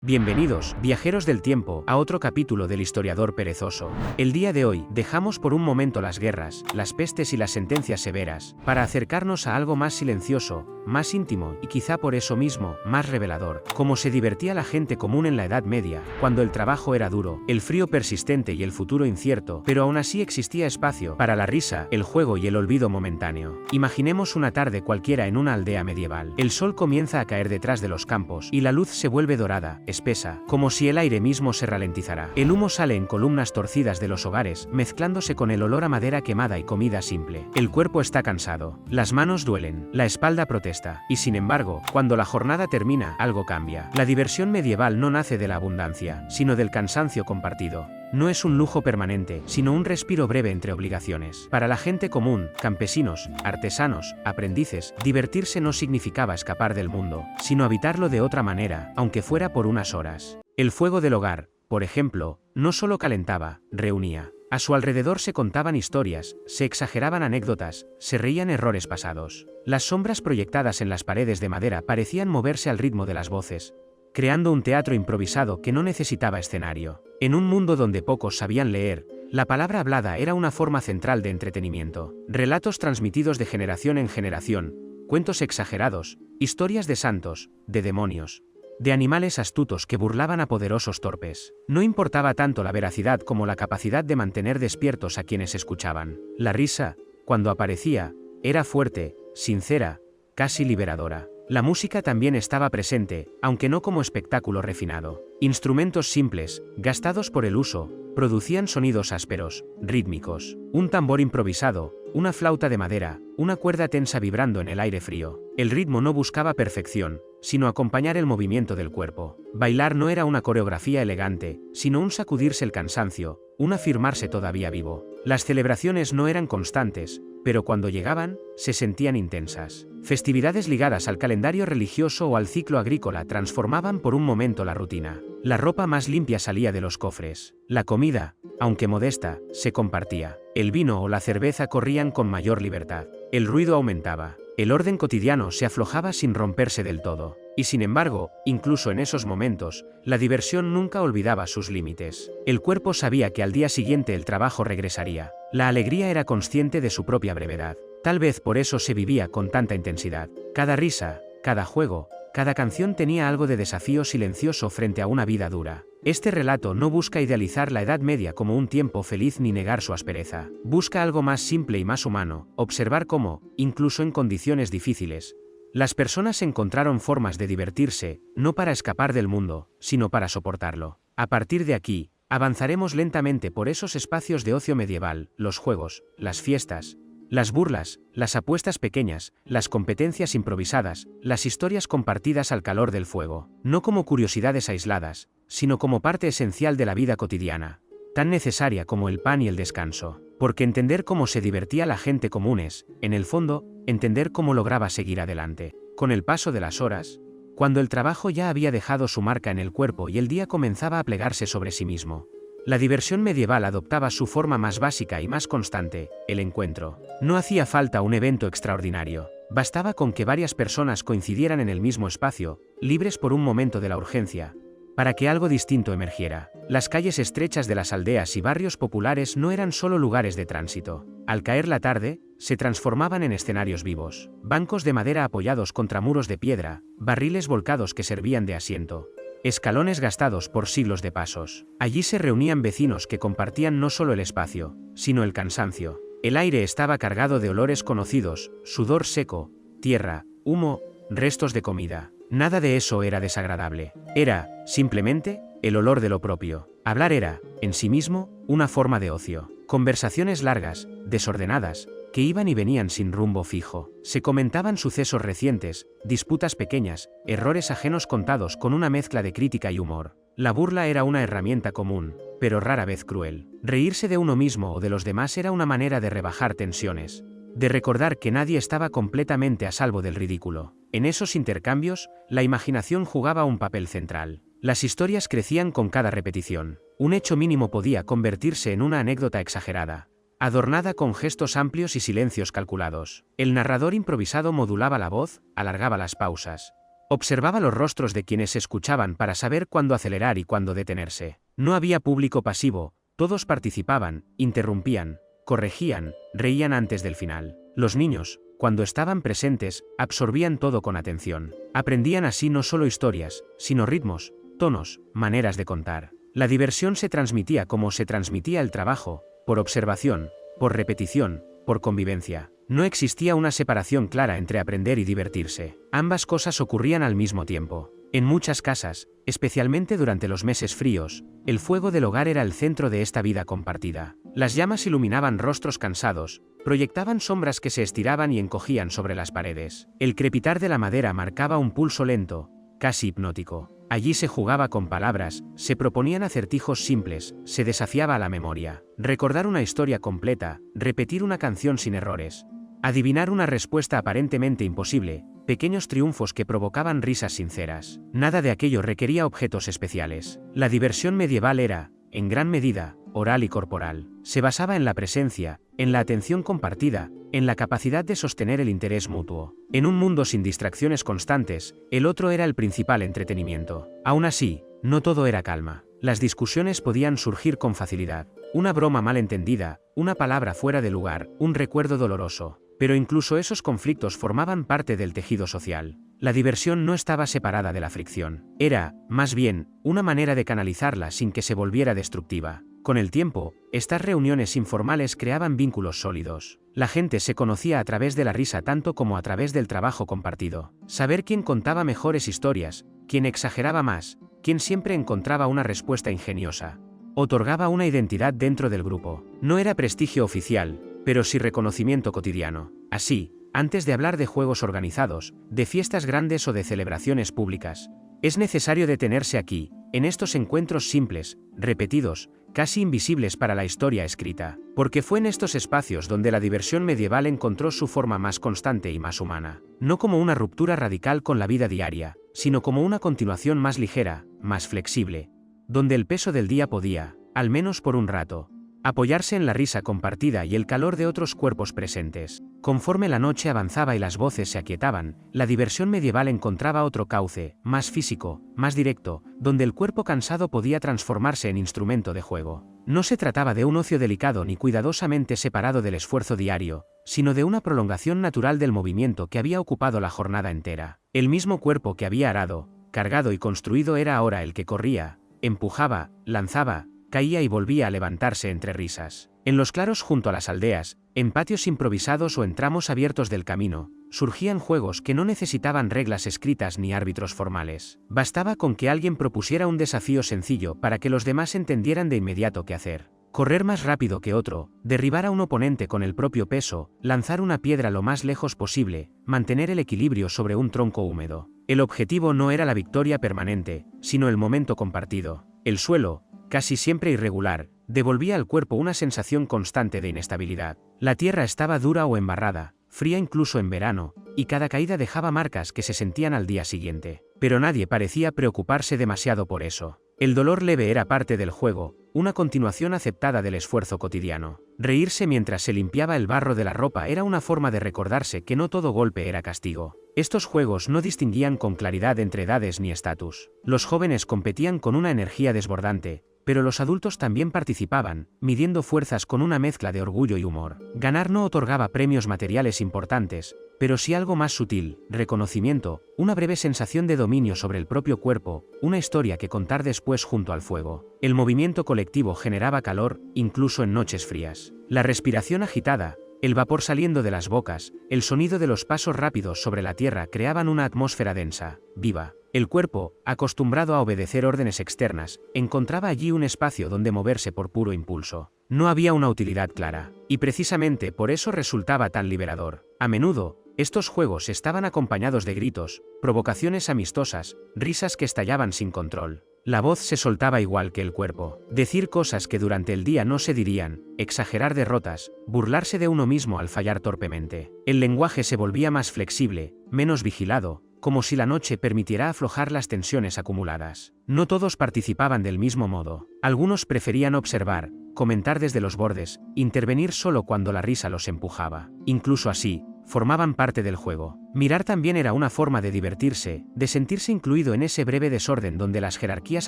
Bienvenidos, viajeros del tiempo, a otro capítulo del historiador perezoso. El día de hoy, dejamos por un momento las guerras, las pestes y las sentencias severas, para acercarnos a algo más silencioso, más íntimo y quizá por eso mismo, más revelador. Cómo se divertía la gente común en la Edad Media, cuando el trabajo era duro, el frío persistente y el futuro incierto, pero aún así existía espacio para la risa, el juego y el olvido momentáneo. Imaginemos una tarde cualquiera en una aldea medieval. El sol comienza a caer detrás de los campos y la luz se vuelve dorada, espesa, como si el aire mismo se ralentizara. El humo sale en columnas torcidas de los hogares, mezclándose con el olor a madera quemada y comida simple. El cuerpo está cansado, las manos duelen, la espalda protesta, y sin embargo, cuando la jornada termina, algo cambia. La diversión medieval no nace de la abundancia, sino del cansancio compartido. No es un lujo permanente, sino un respiro breve entre obligaciones. Para la gente común, campesinos, artesanos, aprendices, divertirse no significaba escapar del mundo, sino habitarlo de otra manera, aunque fuera por unas horas. El fuego del hogar, por ejemplo, no solo calentaba, reunía. A su alrededor se contaban historias, se exageraban anécdotas, se reían errores pasados. Las sombras proyectadas en las paredes de madera parecían moverse al ritmo de las voces, creando un teatro improvisado que no necesitaba escenario. En un mundo donde pocos sabían leer, la palabra hablada era una forma central de entretenimiento. Relatos transmitidos de generación en generación, cuentos exagerados, historias de santos, de demonios, de animales astutos que burlaban a poderosos torpes. No importaba tanto la veracidad como la capacidad de mantener despiertos a quienes escuchaban. La risa, cuando aparecía, era fuerte, sincera, casi liberadora. La música también estaba presente, aunque no como espectáculo refinado. Instrumentos simples, gastados por el uso, producían sonidos ásperos, rítmicos. Un tambor improvisado, una flauta de madera, una cuerda tensa vibrando en el aire frío. El ritmo no buscaba perfección, sino acompañar el movimiento del cuerpo. Bailar no era una coreografía elegante, sino un sacudirse el cansancio, un afirmarse todavía vivo. Las celebraciones no eran constantes, pero cuando llegaban, se sentían intensas. Festividades ligadas al calendario religioso o al ciclo agrícola transformaban por un momento la rutina. La ropa más limpia salía de los cofres. La comida, aunque modesta, se compartía. El vino o la cerveza corrían con mayor libertad. El ruido aumentaba. El orden cotidiano se aflojaba sin romperse del todo. Y sin embargo, incluso en esos momentos, la diversión nunca olvidaba sus límites. El cuerpo sabía que al día siguiente el trabajo regresaría. La alegría era consciente de su propia brevedad. Tal vez por eso se vivía con tanta intensidad. Cada risa, cada juego, cada canción tenía algo de desafío silencioso frente a una vida dura. Este relato no busca idealizar la Edad Media como un tiempo feliz ni negar su aspereza. Busca algo más simple y más humano, observar cómo, incluso en condiciones difíciles, las personas encontraron formas de divertirse, no para escapar del mundo, sino para soportarlo. A partir de aquí, avanzaremos lentamente por esos espacios de ocio medieval, los juegos, las fiestas, las burlas, las apuestas pequeñas, las competencias improvisadas, las historias compartidas al calor del fuego, no como curiosidades aisladas, sino como parte esencial de la vida cotidiana, tan necesaria como el pan y el descanso. Porque entender cómo se divertía la gente común es, en el fondo, entender cómo lograba seguir adelante. Con el paso de las horas, cuando el trabajo ya había dejado su marca en el cuerpo y el día comenzaba a plegarse sobre sí mismo, la diversión medieval adoptaba su forma más básica y más constante, el encuentro. No hacía falta un evento extraordinario. Bastaba con que varias personas coincidieran en el mismo espacio, libres por un momento de la urgencia, para que algo distinto emergiera. Las calles estrechas de las aldeas y barrios populares no eran solo lugares de tránsito. Al caer la tarde, se transformaban en escenarios vivos. Bancos de madera apoyados contra muros de piedra, barriles volcados que servían de asiento, escalones gastados por siglos de pasos. Allí se reunían vecinos que compartían no solo el espacio, sino el cansancio. El aire estaba cargado de olores conocidos, sudor seco, tierra, humo, restos de comida. Nada de eso era desagradable. Era, simplemente, el olor de lo propio. Hablar era, en sí mismo, una forma de ocio. Conversaciones largas, desordenadas, que iban y venían sin rumbo fijo. Se comentaban sucesos recientes, disputas pequeñas, errores ajenos contados con una mezcla de crítica y humor. La burla era una herramienta común, pero rara vez cruel. Reírse de uno mismo o de los demás era una manera de rebajar tensiones, de recordar que nadie estaba completamente a salvo del ridículo. En esos intercambios, la imaginación jugaba un papel central. Las historias crecían con cada repetición. Un hecho mínimo podía convertirse en una anécdota exagerada, adornada con gestos amplios y silencios calculados. El narrador improvisado modulaba la voz, alargaba las pausas, Observaba los rostros de quienes escuchaban para saber cuándo acelerar y cuándo detenerse. No había público pasivo, todos participaban, interrumpían, corregían, reían antes del final. Los niños, cuando estaban presentes, absorbían todo con atención. Aprendían así no solo historias, sino ritmos, tonos, maneras de contar. La diversión se transmitía como se transmitía el trabajo, por observación, por repetición, por convivencia. No existía una separación clara entre aprender y divertirse. Ambas cosas ocurrían al mismo tiempo. En muchas casas, especialmente durante los meses fríos, el fuego del hogar era el centro de esta vida compartida. Las llamas iluminaban rostros cansados, proyectaban sombras que se estiraban y encogían sobre las paredes. El crepitar de la madera marcaba un pulso lento, casi hipnótico. Allí se jugaba con palabras, se proponían acertijos simples, se desafiaba a la memoria. Recordar una historia completa, repetir una canción sin errores. Adivinar una respuesta aparentemente imposible, pequeños triunfos que provocaban risas sinceras. Nada de aquello requería objetos especiales. La diversión medieval era, en gran medida, oral y corporal. Se basaba en la presencia, en la atención compartida, en la capacidad de sostener el interés mutuo. En un mundo sin distracciones constantes, el otro era el principal entretenimiento. Aún así, no todo era calma. Las discusiones podían surgir con facilidad. Una broma mal entendida, una palabra fuera de lugar, un recuerdo doloroso. Pero incluso esos conflictos formaban parte del tejido social. La diversión no estaba separada de la fricción. Era, más bien, una manera de canalizarla sin que se volviera destructiva. Con el tiempo, estas reuniones informales creaban vínculos sólidos. La gente se conocía a través de la risa tanto como a través del trabajo compartido. Saber quién contaba mejores historias, quién exageraba más, quién siempre encontraba una respuesta ingeniosa, otorgaba una identidad dentro del grupo. No era prestigio oficial, pero sí reconocimiento cotidiano. Así, antes de hablar de juegos organizados, de fiestas grandes o de celebraciones públicas, es necesario detenerse aquí, en estos encuentros simples, repetidos, casi invisibles para la historia escrita, porque fue en estos espacios donde la diversión medieval encontró su forma más constante y más humana, no como una ruptura radical con la vida diaria, sino como una continuación más ligera, más flexible, donde el peso del día podía, al menos por un rato, apoyarse en la risa compartida y el calor de otros cuerpos presentes. Conforme la noche avanzaba y las voces se aquietaban, la diversión medieval encontraba otro cauce, más físico, más directo, donde el cuerpo cansado podía transformarse en instrumento de juego. No se trataba de un ocio delicado ni cuidadosamente separado del esfuerzo diario, sino de una prolongación natural del movimiento que había ocupado la jornada entera. El mismo cuerpo que había arado, cargado y construido era ahora el que corría, empujaba, lanzaba, caía y volvía a levantarse entre risas. En los claros junto a las aldeas, en patios improvisados o en tramos abiertos del camino, surgían juegos que no necesitaban reglas escritas ni árbitros formales. Bastaba con que alguien propusiera un desafío sencillo para que los demás entendieran de inmediato qué hacer. Correr más rápido que otro, derribar a un oponente con el propio peso, lanzar una piedra lo más lejos posible, mantener el equilibrio sobre un tronco húmedo. El objetivo no era la victoria permanente, sino el momento compartido. El suelo, casi siempre irregular, devolvía al cuerpo una sensación constante de inestabilidad. La tierra estaba dura o embarrada, fría incluso en verano, y cada caída dejaba marcas que se sentían al día siguiente. Pero nadie parecía preocuparse demasiado por eso. El dolor leve era parte del juego, una continuación aceptada del esfuerzo cotidiano. Reírse mientras se limpiaba el barro de la ropa era una forma de recordarse que no todo golpe era castigo. Estos juegos no distinguían con claridad entre edades ni estatus. Los jóvenes competían con una energía desbordante, pero los adultos también participaban, midiendo fuerzas con una mezcla de orgullo y humor. Ganar no otorgaba premios materiales importantes, pero sí algo más sutil, reconocimiento, una breve sensación de dominio sobre el propio cuerpo, una historia que contar después junto al fuego. El movimiento colectivo generaba calor, incluso en noches frías. La respiración agitada, el vapor saliendo de las bocas, el sonido de los pasos rápidos sobre la tierra creaban una atmósfera densa, viva. El cuerpo, acostumbrado a obedecer órdenes externas, encontraba allí un espacio donde moverse por puro impulso. No había una utilidad clara, y precisamente por eso resultaba tan liberador. A menudo, estos juegos estaban acompañados de gritos, provocaciones amistosas, risas que estallaban sin control. La voz se soltaba igual que el cuerpo. Decir cosas que durante el día no se dirían, exagerar derrotas, burlarse de uno mismo al fallar torpemente. El lenguaje se volvía más flexible, menos vigilado, como si la noche permitiera aflojar las tensiones acumuladas. No todos participaban del mismo modo. Algunos preferían observar, comentar desde los bordes, intervenir solo cuando la risa los empujaba. Incluso así, formaban parte del juego. Mirar también era una forma de divertirse, de sentirse incluido en ese breve desorden donde las jerarquías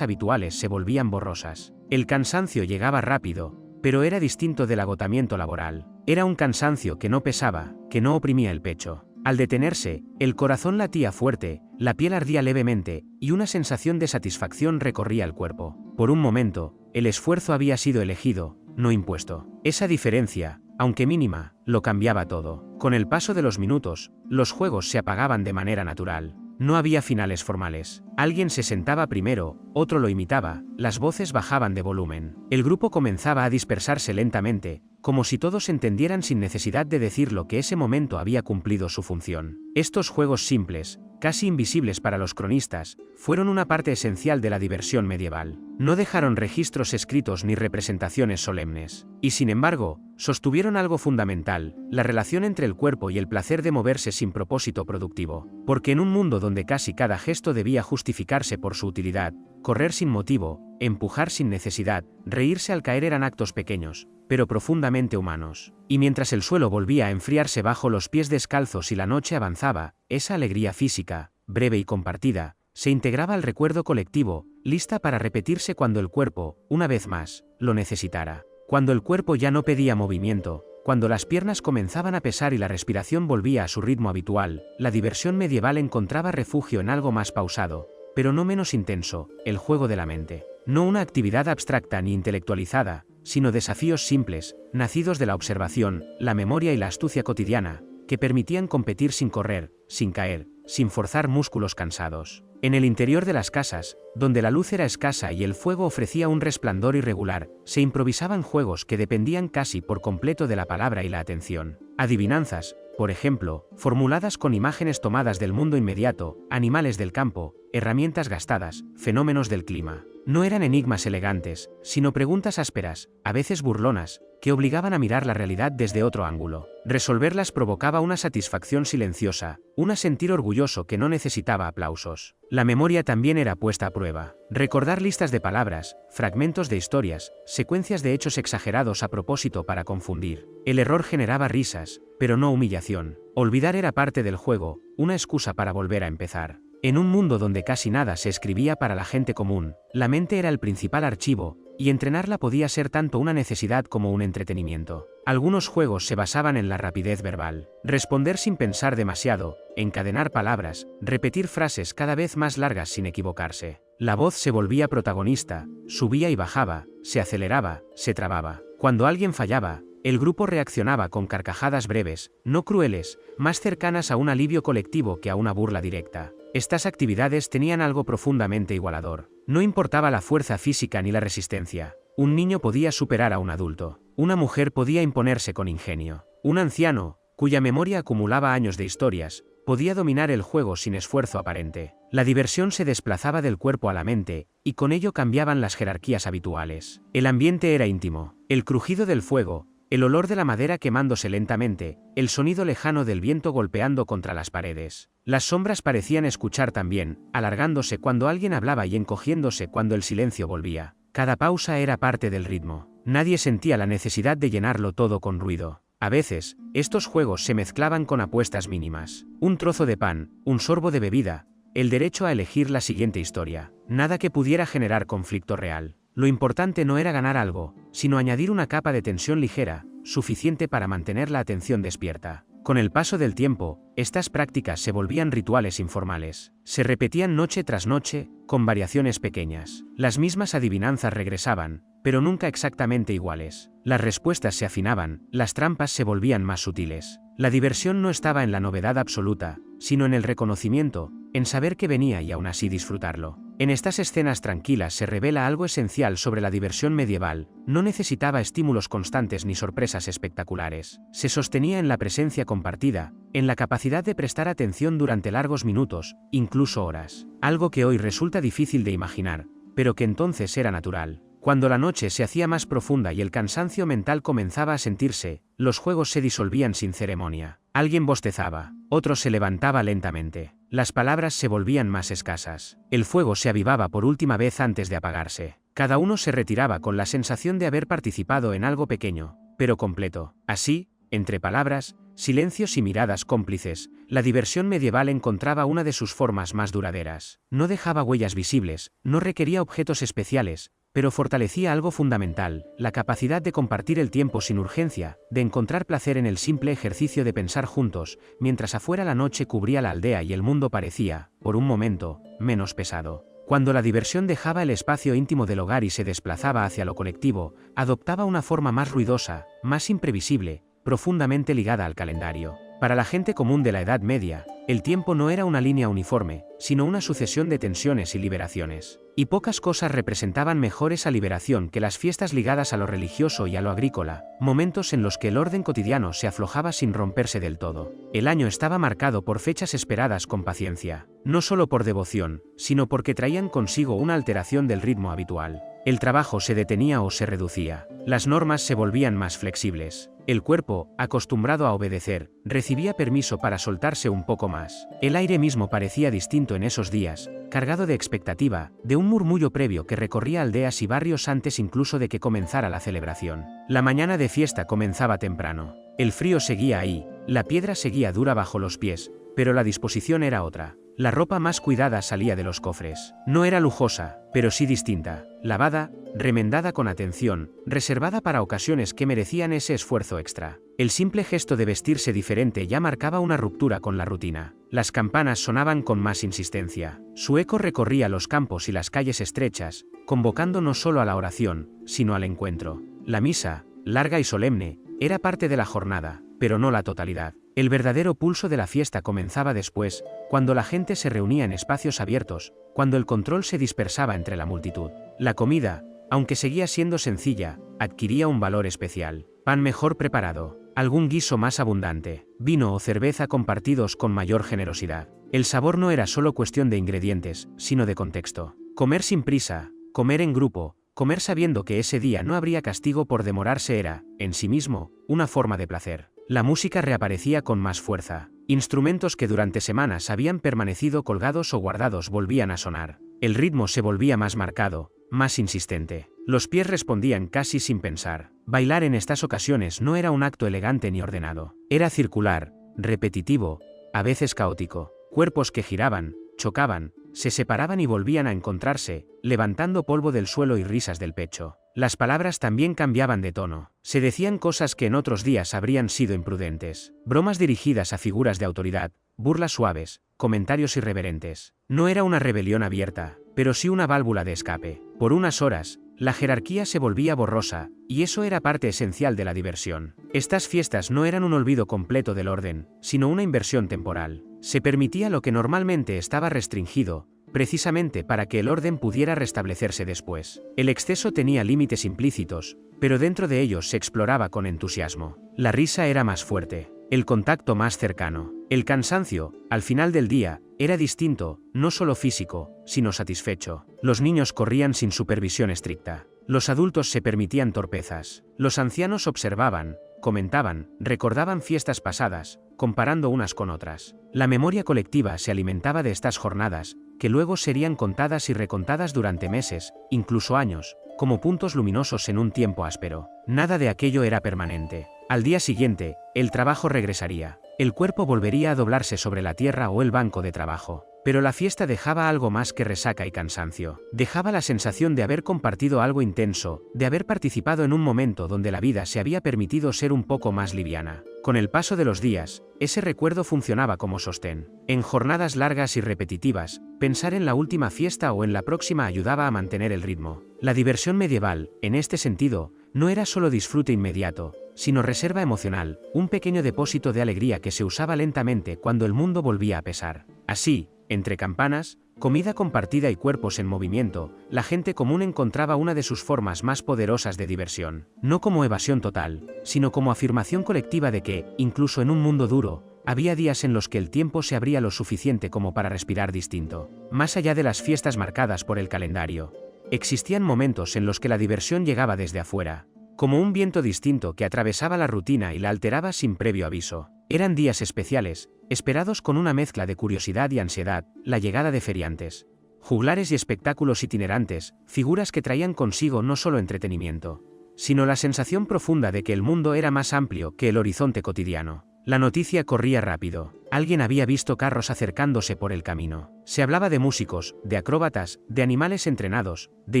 habituales se volvían borrosas. El cansancio llegaba rápido, pero era distinto del agotamiento laboral. Era un cansancio que no pesaba, que no oprimía el pecho. Al detenerse, el corazón latía fuerte, la piel ardía levemente, y una sensación de satisfacción recorría el cuerpo. Por un momento, el esfuerzo había sido elegido, no impuesto. Esa diferencia, aunque mínima, lo cambiaba todo. Con el paso de los minutos, los juegos se apagaban de manera natural. No había finales formales. Alguien se sentaba primero, otro lo imitaba, las voces bajaban de volumen. El grupo comenzaba a dispersarse lentamente, como si todos entendieran sin necesidad de decir lo que ese momento había cumplido su función. Estos juegos simples, casi invisibles para los cronistas, fueron una parte esencial de la diversión medieval. No dejaron registros escritos ni representaciones solemnes. Y sin embargo, sostuvieron algo fundamental, la relación entre el cuerpo y el placer de moverse sin propósito productivo. Porque en un mundo donde casi cada gesto debía justificarse por su utilidad, correr sin motivo, empujar sin necesidad, reírse al caer eran actos pequeños, pero profundamente humanos. Y mientras el suelo volvía a enfriarse bajo los pies descalzos y la noche avanzaba, esa alegría física, breve y compartida, se integraba al recuerdo colectivo, lista para repetirse cuando el cuerpo, una vez más, lo necesitara. Cuando el cuerpo ya no pedía movimiento, cuando las piernas comenzaban a pesar y la respiración volvía a su ritmo habitual, la diversión medieval encontraba refugio en algo más pausado, pero no menos intenso, el juego de la mente. No una actividad abstracta ni intelectualizada, sino desafíos simples, nacidos de la observación, la memoria y la astucia cotidiana, que permitían competir sin correr, sin caer, sin forzar músculos cansados. En el interior de las casas, donde la luz era escasa y el fuego ofrecía un resplandor irregular, se improvisaban juegos que dependían casi por completo de la palabra y la atención. Adivinanzas, por ejemplo, formuladas con imágenes tomadas del mundo inmediato, animales del campo, herramientas gastadas, fenómenos del clima. No eran enigmas elegantes, sino preguntas ásperas, a veces burlonas, que obligaban a mirar la realidad desde otro ángulo. Resolverlas provocaba una satisfacción silenciosa, un sentir orgulloso que no necesitaba aplausos. La memoria también era puesta a prueba. Recordar listas de palabras, fragmentos de historias, secuencias de hechos exagerados a propósito para confundir. El error generaba risas, pero no humillación. Olvidar era parte del juego, una excusa para volver a empezar. En un mundo donde casi nada se escribía para la gente común, la mente era el principal archivo, y entrenarla podía ser tanto una necesidad como un entretenimiento. Algunos juegos se basaban en la rapidez verbal. Responder sin pensar demasiado, encadenar palabras, repetir frases cada vez más largas sin equivocarse. La voz se volvía protagonista, subía y bajaba, se aceleraba, se trababa. Cuando alguien fallaba, el grupo reaccionaba con carcajadas breves, no crueles, más cercanas a un alivio colectivo que a una burla directa. Estas actividades tenían algo profundamente igualador. No importaba la fuerza física ni la resistencia. Un niño podía superar a un adulto. Una mujer podía imponerse con ingenio. Un anciano, cuya memoria acumulaba años de historias, podía dominar el juego sin esfuerzo aparente. La diversión se desplazaba del cuerpo a la mente, y con ello cambiaban las jerarquías habituales. El ambiente era íntimo. El crujido del fuego, el olor de la madera quemándose lentamente, el sonido lejano del viento golpeando contra las paredes. Las sombras parecían escuchar también, alargándose cuando alguien hablaba y encogiéndose cuando el silencio volvía. Cada pausa era parte del ritmo. Nadie sentía la necesidad de llenarlo todo con ruido. A veces, estos juegos se mezclaban con apuestas mínimas. Un trozo de pan, un sorbo de bebida, el derecho a elegir la siguiente historia. Nada que pudiera generar conflicto real. Lo importante no era ganar algo, sino añadir una capa de tensión ligera, suficiente para mantener la atención despierta. Con el paso del tiempo, estas prácticas se volvían rituales informales. Se repetían noche tras noche, con variaciones pequeñas. Las mismas adivinanzas regresaban, pero nunca exactamente iguales. Las respuestas se afinaban, las trampas se volvían más sutiles. La diversión no estaba en la novedad absoluta, sino en el reconocimiento, en saber que venía y aún así disfrutarlo. En estas escenas tranquilas se revela algo esencial sobre la diversión medieval. No necesitaba estímulos constantes ni sorpresas espectaculares. Se sostenía en la presencia compartida, en la capacidad de prestar atención durante largos minutos, incluso horas. Algo que hoy resulta difícil de imaginar, pero que entonces era natural. Cuando la noche se hacía más profunda y el cansancio mental comenzaba a sentirse, los juegos se disolvían sin ceremonia. Alguien bostezaba, otro se levantaba lentamente. Las palabras se volvían más escasas. El fuego se avivaba por última vez antes de apagarse. Cada uno se retiraba con la sensación de haber participado en algo pequeño, pero completo. Así, entre palabras, silencios y miradas cómplices, la diversión medieval encontraba una de sus formas más duraderas. No dejaba huellas visibles, no requería objetos especiales, pero fortalecía algo fundamental, la capacidad de compartir el tiempo sin urgencia, de encontrar placer en el simple ejercicio de pensar juntos, mientras afuera la noche cubría la aldea y el mundo parecía, por un momento, menos pesado. Cuando la diversión dejaba el espacio íntimo del hogar y se desplazaba hacia lo colectivo, adoptaba una forma más ruidosa, más imprevisible, profundamente ligada al calendario. Para la gente común de la Edad Media, el tiempo no era una línea uniforme, sino una sucesión de tensiones y liberaciones. Y pocas cosas representaban mejor esa liberación que las fiestas ligadas a lo religioso y a lo agrícola, momentos en los que el orden cotidiano se aflojaba sin romperse del todo. El año estaba marcado por fechas esperadas con paciencia, no solo por devoción, sino porque traían consigo una alteración del ritmo habitual. El trabajo se detenía o se reducía, las normas se volvían más flexibles. El cuerpo, acostumbrado a obedecer, recibía permiso para soltarse un poco más. El aire mismo parecía distinto en esos días, cargado de expectativa, de un murmullo previo que recorría aldeas y barrios antes incluso de que comenzara la celebración. La mañana de fiesta comenzaba temprano. El frío seguía ahí, la piedra seguía dura bajo los pies, pero la disposición era otra. La ropa más cuidada salía de los cofres. No era lujosa, pero sí distinta, lavada, remendada con atención, reservada para ocasiones que merecían ese esfuerzo extra. El simple gesto de vestirse diferente ya marcaba una ruptura con la rutina. Las campanas sonaban con más insistencia. Su eco recorría los campos y las calles estrechas, convocando no solo a la oración, sino al encuentro. La misa, larga y solemne, era parte de la jornada, pero no la totalidad. El verdadero pulso de la fiesta comenzaba después, cuando la gente se reunía en espacios abiertos, cuando el control se dispersaba entre la multitud. La comida, aunque seguía siendo sencilla, adquiría un valor especial. Pan mejor preparado, algún guiso más abundante, vino o cerveza compartidos con mayor generosidad. El sabor no era solo cuestión de ingredientes, sino de contexto. Comer sin prisa, comer en grupo, comer sabiendo que ese día no habría castigo por demorarse era, en sí mismo, una forma de placer. La música reaparecía con más fuerza. Instrumentos que durante semanas habían permanecido colgados o guardados volvían a sonar. El ritmo se volvía más marcado, más insistente. Los pies respondían casi sin pensar. Bailar en estas ocasiones no era un acto elegante ni ordenado. Era circular, repetitivo, a veces caótico. Cuerpos que giraban, chocaban, se separaban y volvían a encontrarse, levantando polvo del suelo y risas del pecho. Las palabras también cambiaban de tono. Se decían cosas que en otros días habrían sido imprudentes. Bromas dirigidas a figuras de autoridad, burlas suaves, comentarios irreverentes. No era una rebelión abierta, pero sí una válvula de escape. Por unas horas, la jerarquía se volvía borrosa, y eso era parte esencial de la diversión. Estas fiestas no eran un olvido completo del orden, sino una inversión temporal. Se permitía lo que normalmente estaba restringido, precisamente para que el orden pudiera restablecerse después. El exceso tenía límites implícitos, pero dentro de ellos se exploraba con entusiasmo. La risa era más fuerte, el contacto más cercano. El cansancio, al final del día, era distinto, no solo físico, sino satisfecho. Los niños corrían sin supervisión estricta. Los adultos se permitían torpezas. Los ancianos observaban, comentaban, recordaban fiestas pasadas, comparando unas con otras. La memoria colectiva se alimentaba de estas jornadas, que luego serían contadas y recontadas durante meses, incluso años, como puntos luminosos en un tiempo áspero. Nada de aquello era permanente. Al día siguiente, el trabajo regresaría. El cuerpo volvería a doblarse sobre la tierra o el banco de trabajo. Pero la fiesta dejaba algo más que resaca y cansancio. Dejaba la sensación de haber compartido algo intenso, de haber participado en un momento donde la vida se había permitido ser un poco más liviana. Con el paso de los días, ese recuerdo funcionaba como sostén. En jornadas largas y repetitivas, pensar en la última fiesta o en la próxima ayudaba a mantener el ritmo. La diversión medieval, en este sentido, no era solo disfrute inmediato, sino reserva emocional, un pequeño depósito de alegría que se usaba lentamente cuando el mundo volvía a pesar. Así, entre campanas, comida compartida y cuerpos en movimiento, la gente común encontraba una de sus formas más poderosas de diversión, no como evasión total, sino como afirmación colectiva de que, incluso en un mundo duro, había días en los que el tiempo se abría lo suficiente como para respirar distinto. Más allá de las fiestas marcadas por el calendario, existían momentos en los que la diversión llegaba desde afuera, como un viento distinto que atravesaba la rutina y la alteraba sin previo aviso. Eran días especiales, esperados con una mezcla de curiosidad y ansiedad, la llegada de feriantes, juglares y espectáculos itinerantes, figuras que traían consigo no solo entretenimiento, sino la sensación profunda de que el mundo era más amplio que el horizonte cotidiano. La noticia corría rápido. Alguien había visto carros acercándose por el camino. Se hablaba de músicos, de acróbatas, de animales entrenados, de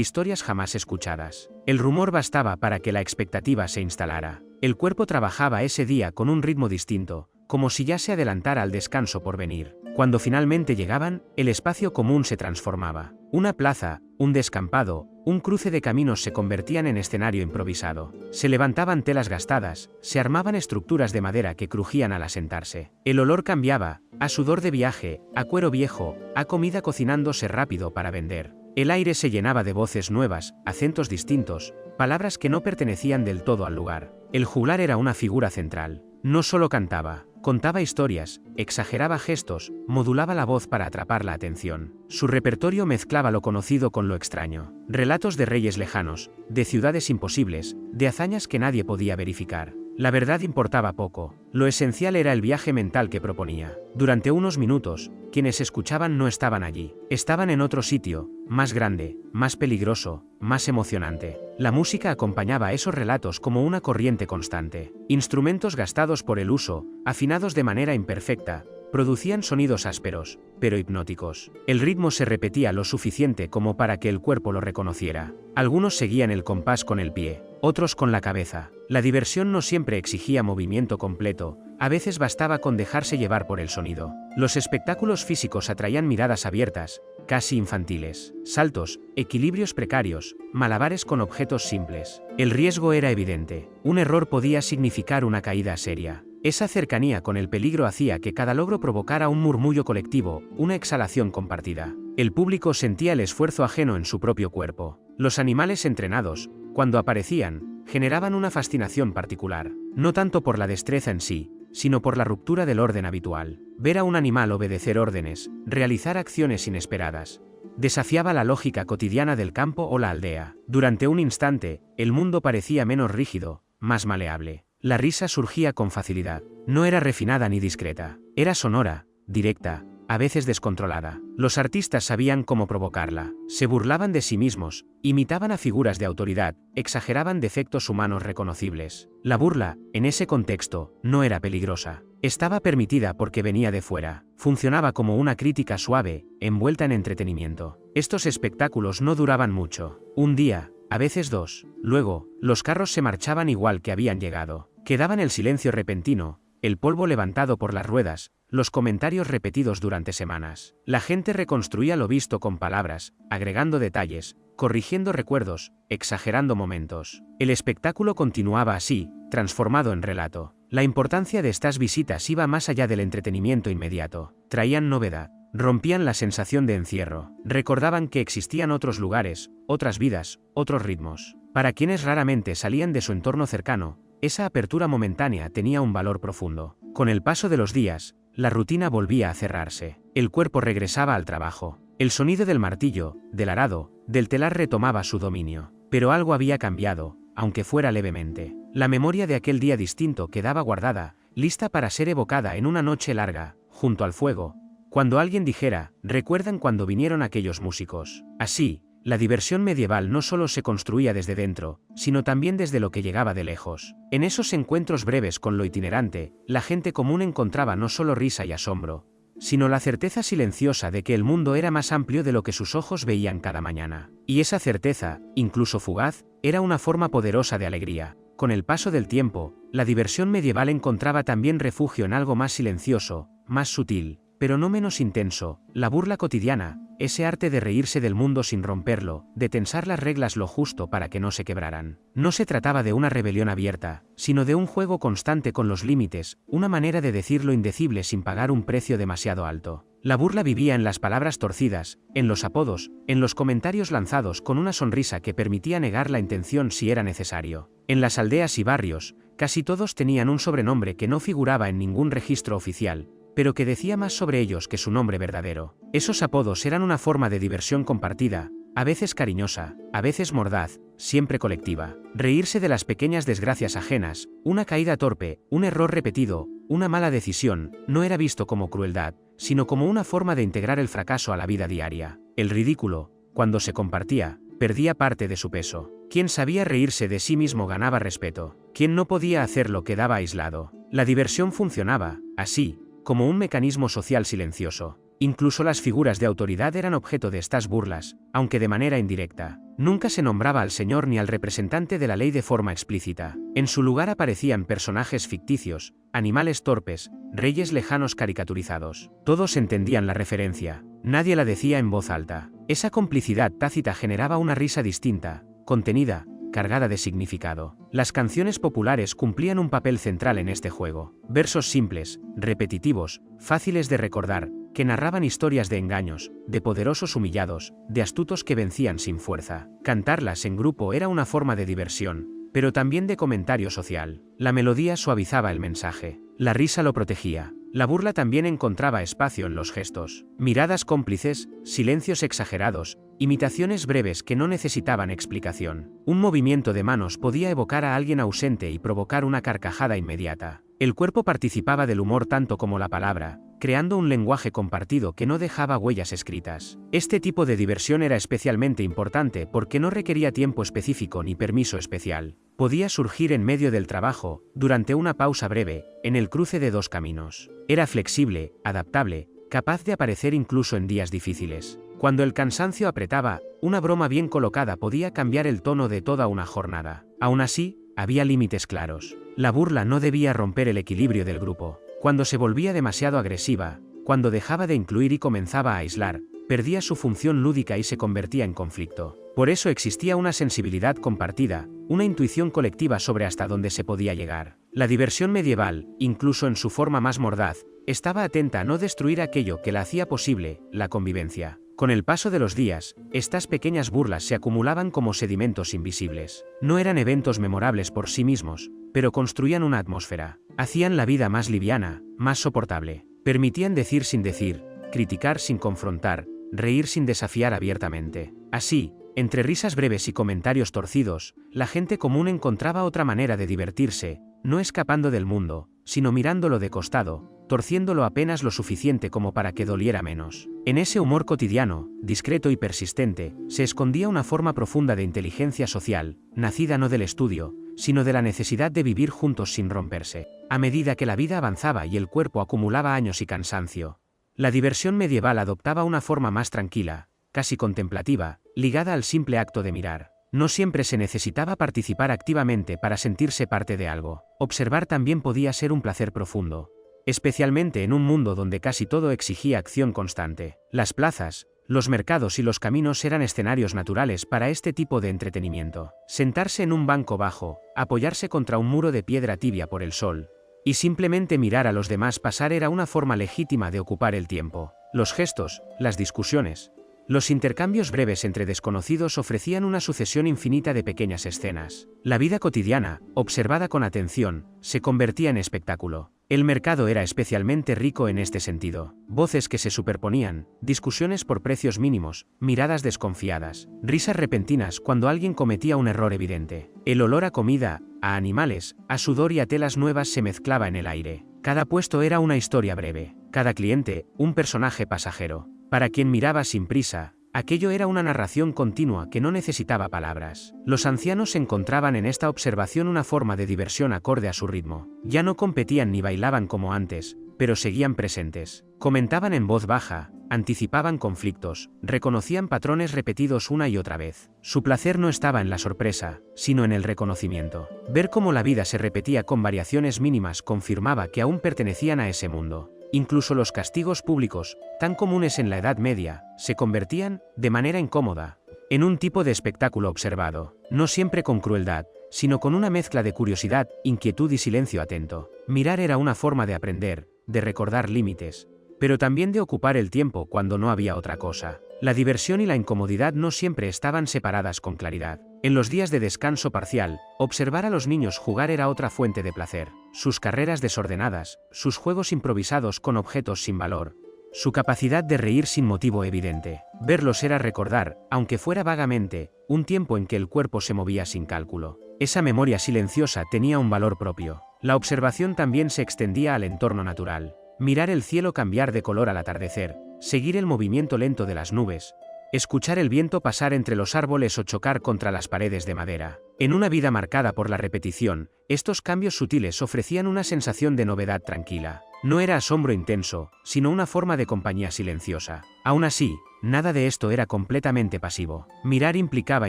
historias jamás escuchadas. El rumor bastaba para que la expectativa se instalara. El cuerpo trabajaba ese día con un ritmo distinto, como si ya se adelantara al descanso por venir. Cuando finalmente llegaban, el espacio común se transformaba. Una plaza, un descampado, un cruce de caminos se convertían en escenario improvisado. Se levantaban telas gastadas, se armaban estructuras de madera que crujían al asentarse. El olor cambiaba, a sudor de viaje, a cuero viejo, a comida cocinándose rápido para vender. El aire se llenaba de voces nuevas, acentos distintos, palabras que no pertenecían del todo al lugar. El juglar era una figura central. No solo cantaba, contaba historias, exageraba gestos, modulaba la voz para atrapar la atención. Su repertorio mezclaba lo conocido con lo extraño. Relatos de reyes lejanos, de ciudades imposibles, de hazañas que nadie podía verificar. La verdad importaba poco, lo esencial era el viaje mental que proponía. Durante unos minutos, quienes escuchaban no estaban allí, estaban en otro sitio, más grande, más peligroso, más emocionante. La música acompañaba esos relatos como una corriente constante. Instrumentos gastados por el uso, afinados de manera imperfecta, producían sonidos ásperos, pero hipnóticos. El ritmo se repetía lo suficiente como para que el cuerpo lo reconociera. Algunos seguían el compás con el pie, otros con la cabeza. La diversión no siempre exigía movimiento completo, a veces bastaba con dejarse llevar por el sonido. Los espectáculos físicos atraían miradas abiertas, casi infantiles. Saltos, equilibrios precarios, malabares con objetos simples. El riesgo era evidente. Un error podía significar una caída seria. Esa cercanía con el peligro hacía que cada logro provocara un murmullo colectivo, una exhalación compartida. El público sentía el esfuerzo ajeno en su propio cuerpo. Los animales entrenados, cuando aparecían, generaban una fascinación particular, no tanto por la destreza en sí, sino por la ruptura del orden habitual. Ver a un animal obedecer órdenes, realizar acciones inesperadas, desafiaba la lógica cotidiana del campo o la aldea. Durante un instante, el mundo parecía menos rígido, más maleable. La risa surgía con facilidad. No era refinada ni discreta. Era sonora, directa, a veces descontrolada. Los artistas sabían cómo provocarla. Se burlaban de sí mismos, imitaban a figuras de autoridad, exageraban defectos humanos reconocibles. La burla, en ese contexto, no era peligrosa. Estaba permitida porque venía de fuera. Funcionaba como una crítica suave, envuelta en entretenimiento. Estos espectáculos no duraban mucho. Un día, a veces dos. Luego, los carros se marchaban igual que habían llegado. Quedaban el silencio repentino, el polvo levantado por las ruedas, los comentarios repetidos durante semanas. La gente reconstruía lo visto con palabras, agregando detalles, corrigiendo recuerdos, exagerando momentos. El espectáculo continuaba así, transformado en relato. La importancia de estas visitas iba más allá del entretenimiento inmediato. Traían novedad, rompían la sensación de encierro, recordaban que existían otros lugares, otras vidas, otros ritmos. Para quienes raramente salían de su entorno cercano, esa apertura momentánea tenía un valor profundo. Con el paso de los días, la rutina volvía a cerrarse. El cuerpo regresaba al trabajo. El sonido del martillo, del arado, del telar retomaba su dominio. Pero algo había cambiado, aunque fuera levemente. La memoria de aquel día distinto quedaba guardada, lista para ser evocada en una noche larga, junto al fuego, cuando alguien dijera, ¿recuerdan cuando vinieron aquellos músicos? Así, la diversión medieval no solo se construía desde dentro, sino también desde lo que llegaba de lejos. En esos encuentros breves con lo itinerante, la gente común encontraba no solo risa y asombro, sino la certeza silenciosa de que el mundo era más amplio de lo que sus ojos veían cada mañana. Y esa certeza, incluso fugaz, era una forma poderosa de alegría. Con el paso del tiempo, la diversión medieval encontraba también refugio en algo más silencioso, más sutil, pero no menos intenso, la burla cotidiana, ese arte de reírse del mundo sin romperlo, de tensar las reglas lo justo para que no se quebraran. No se trataba de una rebelión abierta, sino de un juego constante con los límites, una manera de decir lo indecible sin pagar un precio demasiado alto. La burla vivía en las palabras torcidas, en los apodos, en los comentarios lanzados con una sonrisa que permitía negar la intención si era necesario. En las aldeas y barrios, casi todos tenían un sobrenombre que no figuraba en ningún registro oficial, pero que decía más sobre ellos que su nombre verdadero. Esos apodos eran una forma de diversión compartida, a veces cariñosa, a veces mordaz, siempre colectiva. Reírse de las pequeñas desgracias ajenas, una caída torpe, un error repetido, una mala decisión, no era visto como crueldad, sino como una forma de integrar el fracaso a la vida diaria. El ridículo, cuando se compartía, perdía parte de su peso. Quien sabía reírse de sí mismo ganaba respeto. Quien no podía hacerlo quedaba aislado. La diversión funcionaba, así, como un mecanismo social silencioso. Incluso las figuras de autoridad eran objeto de estas burlas, aunque de manera indirecta. Nunca se nombraba al señor ni al representante de la ley de forma explícita. En su lugar aparecían personajes ficticios, animales torpes, reyes lejanos caricaturizados. Todos entendían la referencia. Nadie la decía en voz alta. Esa complicidad tácita generaba una risa distinta, contenida, cargada de significado. Las canciones populares cumplían un papel central en este juego. Versos simples, repetitivos, fáciles de recordar, que narraban historias de engaños, de poderosos humillados, de astutos que vencían sin fuerza. Cantarlas en grupo era una forma de diversión, pero también de comentario social. La melodía suavizaba el mensaje. La risa lo protegía. La burla también encontraba espacio en los gestos. Miradas cómplices, silencios exagerados, imitaciones breves que no necesitaban explicación. Un movimiento de manos podía evocar a alguien ausente y provocar una carcajada inmediata. El cuerpo participaba del humor tanto como la palabra, creando un lenguaje compartido que no dejaba huellas escritas. Este tipo de diversión era especialmente importante porque no requería tiempo específico ni permiso especial. Podía surgir en medio del trabajo, durante una pausa breve, en el cruce de dos caminos. Era flexible, adaptable, capaz de aparecer incluso en días difíciles. Cuando el cansancio apretaba, una broma bien colocada podía cambiar el tono de toda una jornada. Aún así, había límites claros. La burla no debía romper el equilibrio del grupo. Cuando se volvía demasiado agresiva, cuando dejaba de incluir y comenzaba a aislar, perdía su función lúdica y se convertía en conflicto. Por eso existía una sensibilidad compartida, una intuición colectiva sobre hasta dónde se podía llegar. La diversión medieval, incluso en su forma más mordaz, estaba atenta a no destruir aquello que la hacía posible, la convivencia. Con el paso de los días, estas pequeñas burlas se acumulaban como sedimentos invisibles. No eran eventos memorables por sí mismos, pero construían una atmósfera. Hacían la vida más liviana, más soportable. Permitían decir sin decir, criticar sin confrontar, reír sin desafiar abiertamente. Así, entre risas breves y comentarios torcidos, la gente común encontraba otra manera de divertirse, no escapando del mundo, sino mirándolo de costado, torciéndolo apenas lo suficiente como para que doliera menos. En ese humor cotidiano, discreto y persistente, se escondía una forma profunda de inteligencia social, nacida no del estudio, sino de la necesidad de vivir juntos sin romperse. A medida que la vida avanzaba y el cuerpo acumulaba años y cansancio, la diversión medieval adoptaba una forma más tranquila, casi contemplativa, ligada al simple acto de mirar. No siempre se necesitaba participar activamente para sentirse parte de algo. Observar también podía ser un placer profundo, especialmente en un mundo donde casi todo exigía acción constante. Las plazas, los mercados y los caminos eran escenarios naturales para este tipo de entretenimiento. Sentarse en un banco bajo, apoyarse contra un muro de piedra tibia por el sol, y simplemente mirar a los demás pasar era una forma legítima de ocupar el tiempo. Los gestos, las discusiones, los intercambios breves entre desconocidos ofrecían una sucesión infinita de pequeñas escenas. La vida cotidiana, observada con atención, se convertía en espectáculo. El mercado era especialmente rico en este sentido. Voces que se superponían, discusiones por precios mínimos, miradas desconfiadas, risas repentinas cuando alguien cometía un error evidente. El olor a comida, a animales, a sudor y a telas nuevas se mezclaba en el aire. Cada puesto era una historia breve, cada cliente, un personaje pasajero. Para quien miraba sin prisa, aquello era una narración continua que no necesitaba palabras. Los ancianos encontraban en esta observación una forma de diversión acorde a su ritmo. Ya no competían ni bailaban como antes, pero seguían presentes. Comentaban en voz baja, anticipaban conflictos, reconocían patrones repetidos una y otra vez. Su placer no estaba en la sorpresa, sino en el reconocimiento. Ver cómo la vida se repetía con variaciones mínimas confirmaba que aún pertenecían a ese mundo. Incluso los castigos públicos, tan comunes en la Edad Media, se convertían, de manera incómoda, en un tipo de espectáculo observado, no siempre con crueldad, sino con una mezcla de curiosidad, inquietud y silencio atento. Mirar era una forma de aprender, de recordar límites, pero también de ocupar el tiempo cuando no había otra cosa. La diversión y la incomodidad no siempre estaban separadas con claridad. En los días de descanso parcial, observar a los niños jugar era otra fuente de placer. Sus carreras desordenadas, sus juegos improvisados con objetos sin valor, su capacidad de reír sin motivo evidente. Verlos era recordar, aunque fuera vagamente, un tiempo en que el cuerpo se movía sin cálculo. Esa memoria silenciosa tenía un valor propio. La observación también se extendía al entorno natural. Mirar el cielo cambiar de color al atardecer, seguir el movimiento lento de las nubes, escuchar el viento pasar entre los árboles o chocar contra las paredes de madera. En una vida marcada por la repetición, estos cambios sutiles ofrecían una sensación de novedad tranquila. No era asombro intenso, sino una forma de compañía silenciosa. Aún así, nada de esto era completamente pasivo. Mirar implicaba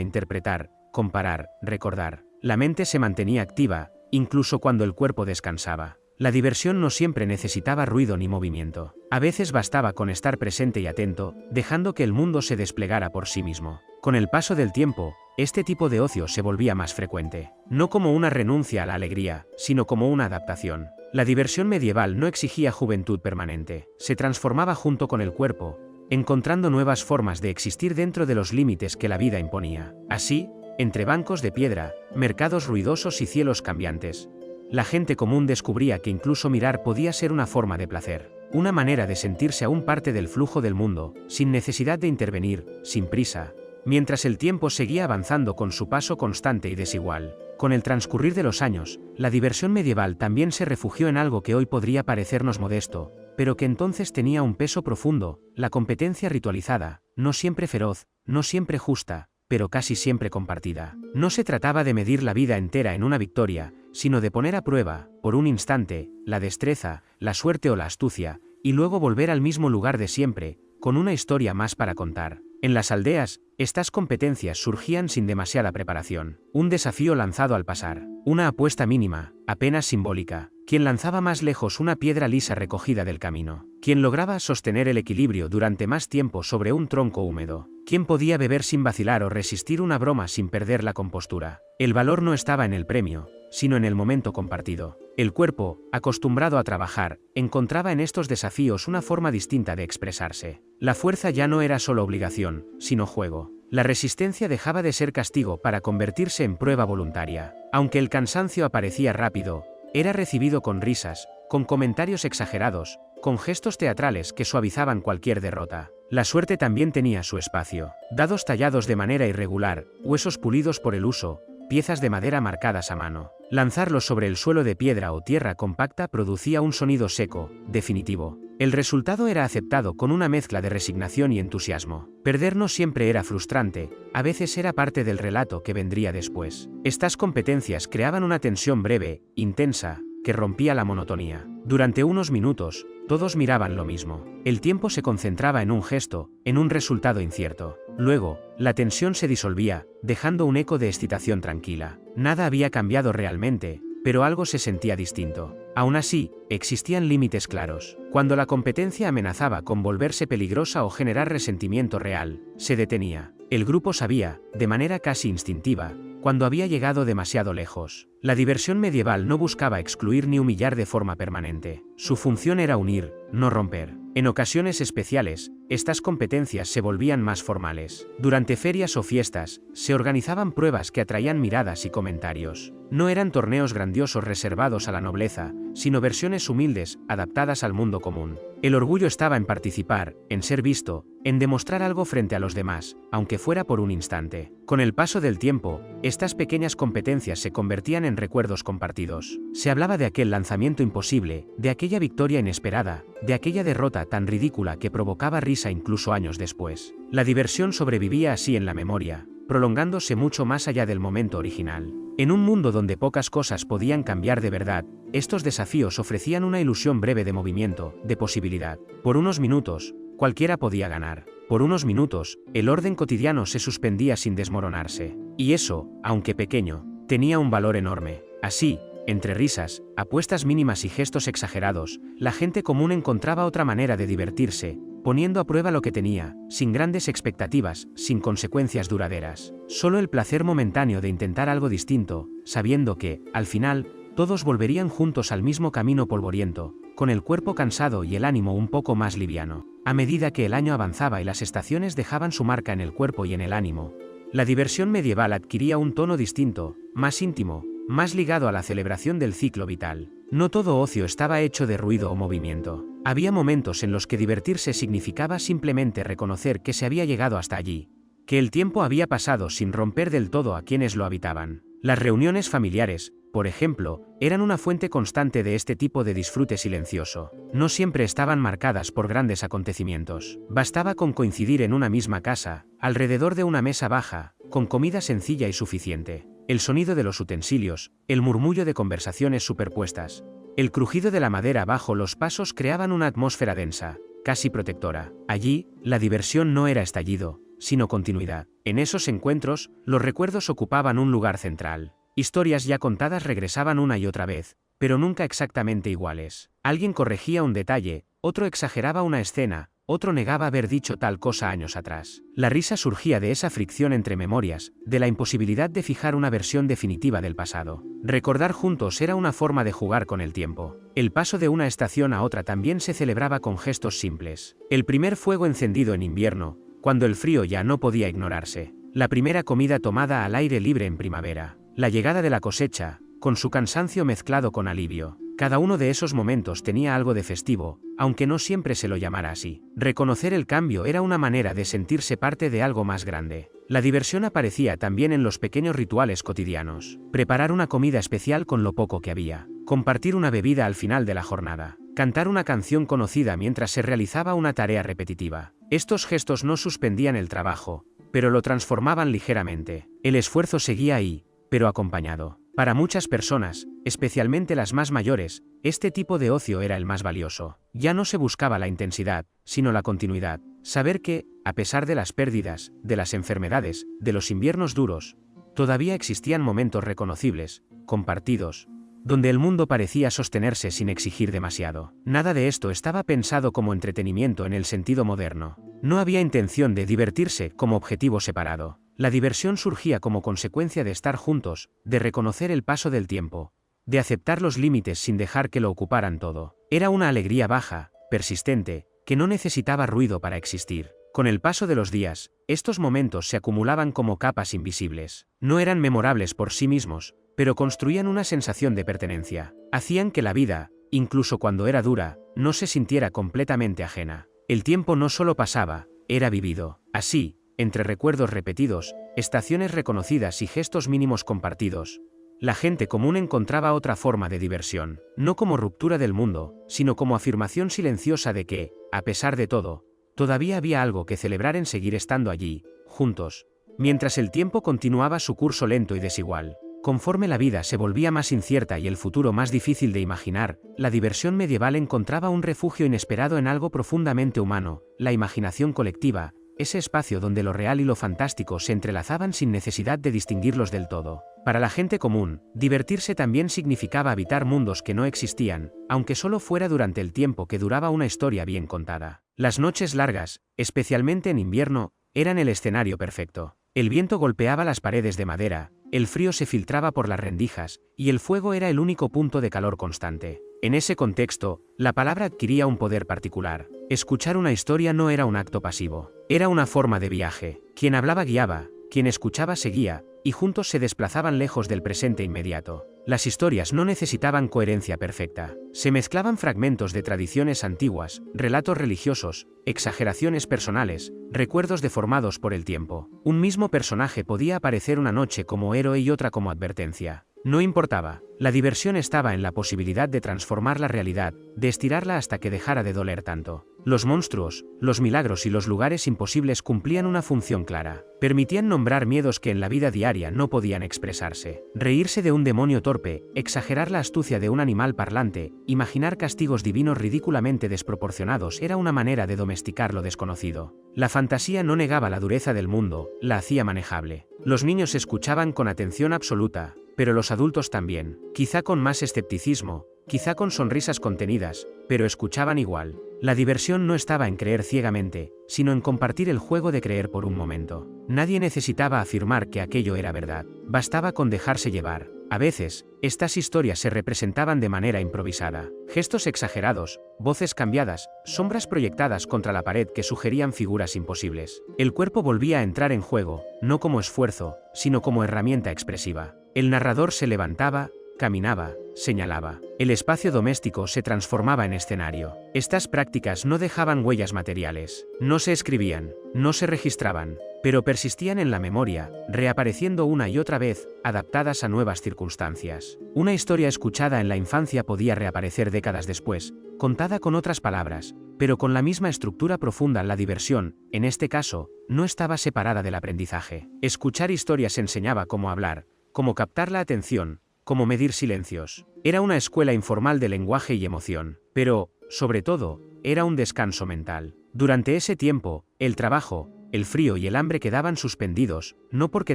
interpretar, comparar, recordar. La mente se mantenía activa, incluso cuando el cuerpo descansaba. La diversión no siempre necesitaba ruido ni movimiento. A veces bastaba con estar presente y atento, dejando que el mundo se desplegara por sí mismo. Con el paso del tiempo, este tipo de ocio se volvía más frecuente. No como una renuncia a la alegría, sino como una adaptación. La diversión medieval no exigía juventud permanente. Se transformaba junto con el cuerpo, encontrando nuevas formas de existir dentro de los límites que la vida imponía. Así, entre bancos de piedra, mercados ruidosos y cielos cambiantes, la gente común descubría que incluso mirar podía ser una forma de placer, una manera de sentirse aún parte del flujo del mundo, sin necesidad de intervenir, sin prisa, mientras el tiempo seguía avanzando con su paso constante y desigual. Con el transcurrir de los años, la diversión medieval también se refugió en algo que hoy podría parecernos modesto, pero que entonces tenía un peso profundo: la competencia ritualizada, no siempre feroz, no siempre justa, pero casi siempre compartida. No se trataba de medir la vida entera en una victoria, sino de poner a prueba, por un instante, la destreza, la suerte o la astucia, y luego volver al mismo lugar de siempre, con una historia más para contar. En las aldeas, estas competencias surgían sin demasiada preparación. Un desafío lanzado al pasar, una apuesta mínima, apenas simbólica. Quien lanzaba más lejos una piedra lisa recogida del camino. Quien lograba sostener el equilibrio durante más tiempo sobre un tronco húmedo. Quien podía beber sin vacilar o resistir una broma sin perder la compostura. El valor no estaba en el premio, sino en el momento compartido. El cuerpo, acostumbrado a trabajar, encontraba en estos desafíos una forma distinta de expresarse. La fuerza ya no era solo obligación, sino juego. La resistencia dejaba de ser castigo para convertirse en prueba voluntaria. Aunque el cansancio aparecía rápido, era recibido con risas, con comentarios exagerados, con gestos teatrales que suavizaban cualquier derrota. La suerte también tenía su espacio. Dados tallados de manera irregular, huesos pulidos por el uso, piezas de madera marcadas a mano. Lanzarlos sobre el suelo de piedra o tierra compacta producía un sonido seco, definitivo. El resultado era aceptado con una mezcla de resignación y entusiasmo. Perder no siempre era frustrante, a veces era parte del relato que vendría después. Estas competencias creaban una tensión breve, intensa, que rompía la monotonía. Durante unos minutos, todos miraban lo mismo. El tiempo se concentraba en un gesto, en un resultado incierto. Luego, la tensión se disolvía, dejando un eco de excitación tranquila. Nada había cambiado realmente, pero algo se sentía distinto. Aún así, existían límites claros. Cuando la competencia amenazaba con volverse peligrosa o generar resentimiento real, se detenía. El grupo sabía, de manera casi instintiva, cuando había llegado demasiado lejos. La diversión medieval no buscaba excluir ni humillar de forma permanente. Su función era unir, no romper. En ocasiones especiales, estas competencias se volvían más formales. Durante ferias o fiestas, se organizaban pruebas que atraían miradas y comentarios. No eran torneos grandiosos reservados a la nobleza, sino versiones humildes, adaptadas al mundo común. El orgullo estaba en participar, en ser visto, en demostrar algo frente a los demás, aunque fuera por un instante. Con el paso del tiempo, estas pequeñas competencias se convertían en recuerdos compartidos. Se hablaba de aquel lanzamiento imposible, de aquella victoria inesperada, de aquella derrota tan ridícula que provocaba risa incluso años después. La diversión sobrevivía así en la memoria, prolongándose mucho más allá del momento original. En un mundo donde pocas cosas podían cambiar de verdad, estos desafíos ofrecían una ilusión breve de movimiento, de posibilidad. Por unos minutos, cualquiera podía ganar. Por unos minutos, el orden cotidiano se suspendía sin desmoronarse. Y eso, aunque pequeño, tenía un valor enorme. Así, entre risas, apuestas mínimas y gestos exagerados, la gente común encontraba otra manera de divertirse, poniendo a prueba lo que tenía, sin grandes expectativas, sin consecuencias duraderas. Solo el placer momentáneo de intentar algo distinto, sabiendo que, al final, todos volverían juntos al mismo camino polvoriento, con el cuerpo cansado y el ánimo un poco más liviano. A medida que el año avanzaba y las estaciones dejaban su marca en el cuerpo y en el ánimo, la diversión medieval adquiría un tono distinto, más íntimo, más ligado a la celebración del ciclo vital. No todo ocio estaba hecho de ruido o movimiento. Había momentos en los que divertirse significaba simplemente reconocer que se había llegado hasta allí, que el tiempo había pasado sin romper del todo a quienes lo habitaban. Las reuniones familiares, por ejemplo, eran una fuente constante de este tipo de disfrute silencioso. No siempre estaban marcadas por grandes acontecimientos. Bastaba con coincidir en una misma casa, alrededor de una mesa baja, con comida sencilla y suficiente. El sonido de los utensilios, el murmullo de conversaciones superpuestas, el crujido de la madera bajo los pasos creaban una atmósfera densa, casi protectora. Allí, la diversión no era estallido, sino continuidad. En esos encuentros, los recuerdos ocupaban un lugar central. Historias ya contadas regresaban una y otra vez, pero nunca exactamente iguales. Alguien corregía un detalle, otro exageraba una escena, otro negaba haber dicho tal cosa años atrás. La risa surgía de esa fricción entre memorias, de la imposibilidad de fijar una versión definitiva del pasado. Recordar juntos era una forma de jugar con el tiempo. El paso de una estación a otra también se celebraba con gestos simples. El primer fuego encendido en invierno, cuando el frío ya no podía ignorarse. La primera comida tomada al aire libre en primavera. La llegada de la cosecha, con su cansancio mezclado con alivio. Cada uno de esos momentos tenía algo de festivo, aunque no siempre se lo llamara así. Reconocer el cambio era una manera de sentirse parte de algo más grande. La diversión aparecía también en los pequeños rituales cotidianos. Preparar una comida especial con lo poco que había. Compartir una bebida al final de la jornada. Cantar una canción conocida mientras se realizaba una tarea repetitiva. Estos gestos no suspendían el trabajo, pero lo transformaban ligeramente. El esfuerzo seguía ahí, pero acompañado. Para muchas personas, especialmente las más mayores, este tipo de ocio era el más valioso. Ya no se buscaba la intensidad, sino la continuidad. Saber que, a pesar de las pérdidas, de las enfermedades, de los inviernos duros, todavía existían momentos reconocibles, compartidos, donde el mundo parecía sostenerse sin exigir demasiado. Nada de esto estaba pensado como entretenimiento en el sentido moderno. No había intención de divertirse como objetivo separado. La diversión surgía como consecuencia de estar juntos, de reconocer el paso del tiempo, de aceptar los límites sin dejar que lo ocuparan todo. Era una alegría baja, persistente, que no necesitaba ruido para existir. Con el paso de los días, estos momentos se acumulaban como capas invisibles. No eran memorables por sí mismos, pero construían una sensación de pertenencia. Hacían que la vida, incluso cuando era dura, no se sintiera completamente ajena. El tiempo no solo pasaba, era vivido. Así, entre recuerdos repetidos, estaciones reconocidas y gestos mínimos compartidos, la gente común encontraba otra forma de diversión, no como ruptura del mundo, sino como afirmación silenciosa de que, a pesar de todo, todavía había algo que celebrar en seguir estando allí, juntos, mientras el tiempo continuaba su curso lento y desigual. Conforme la vida se volvía más incierta y el futuro más difícil de imaginar, la diversión medieval encontraba un refugio inesperado en algo profundamente humano, la imaginación colectiva, ese espacio donde lo real y lo fantástico se entrelazaban sin necesidad de distinguirlos del todo. Para la gente común, divertirse también significaba habitar mundos que no existían, aunque solo fuera durante el tiempo que duraba una historia bien contada. Las noches largas, especialmente en invierno, eran el escenario perfecto. El viento golpeaba las paredes de madera, el frío se filtraba por las rendijas, y el fuego era el único punto de calor constante. En ese contexto, la palabra adquiría un poder particular. Escuchar una historia no era un acto pasivo, era una forma de viaje. Quien hablaba guiaba, quien escuchaba seguía, y juntos se desplazaban lejos del presente inmediato. Las historias no necesitaban coherencia perfecta. Se mezclaban fragmentos de tradiciones antiguas, relatos religiosos, exageraciones personales, recuerdos deformados por el tiempo. Un mismo personaje podía aparecer una noche como héroe y otra como advertencia. No importaba, la diversión estaba en la posibilidad de transformar la realidad, de estirarla hasta que dejara de doler tanto. Los monstruos, los milagros y los lugares imposibles cumplían una función clara. Permitían nombrar miedos que en la vida diaria no podían expresarse. Reírse de un demonio torpe, exagerar la astucia de un animal parlante, imaginar castigos divinos ridículamente desproporcionados era una manera de domesticar lo desconocido. La fantasía no negaba la dureza del mundo, la hacía manejable. Los niños escuchaban con atención absoluta, pero los adultos también, quizá con más escepticismo, quizá con sonrisas contenidas, pero escuchaban igual. La diversión no estaba en creer ciegamente, sino en compartir el juego de creer por un momento. Nadie necesitaba afirmar que aquello era verdad, bastaba con dejarse llevar. A veces, estas historias se representaban de manera improvisada. Gestos exagerados, voces cambiadas, sombras proyectadas contra la pared que sugerían figuras imposibles. El cuerpo volvía a entrar en juego, no como esfuerzo, sino como herramienta expresiva. El narrador se levantaba, caminaba, señalaba. El espacio doméstico se transformaba en escenario. Estas prácticas no dejaban huellas materiales, no se escribían, no se registraban, pero persistían en la memoria, reapareciendo una y otra vez, adaptadas a nuevas circunstancias. Una historia escuchada en la infancia podía reaparecer décadas después, contada con otras palabras, pero con la misma estructura profunda. La diversión, en este caso, no estaba separada del aprendizaje. Escuchar historias enseñaba cómo hablar, cómo captar la atención, cómo medir silencios. Era una escuela informal de lenguaje y emoción, pero, sobre todo, era un descanso mental. Durante ese tiempo, el trabajo, el frío y el hambre quedaban suspendidos, no porque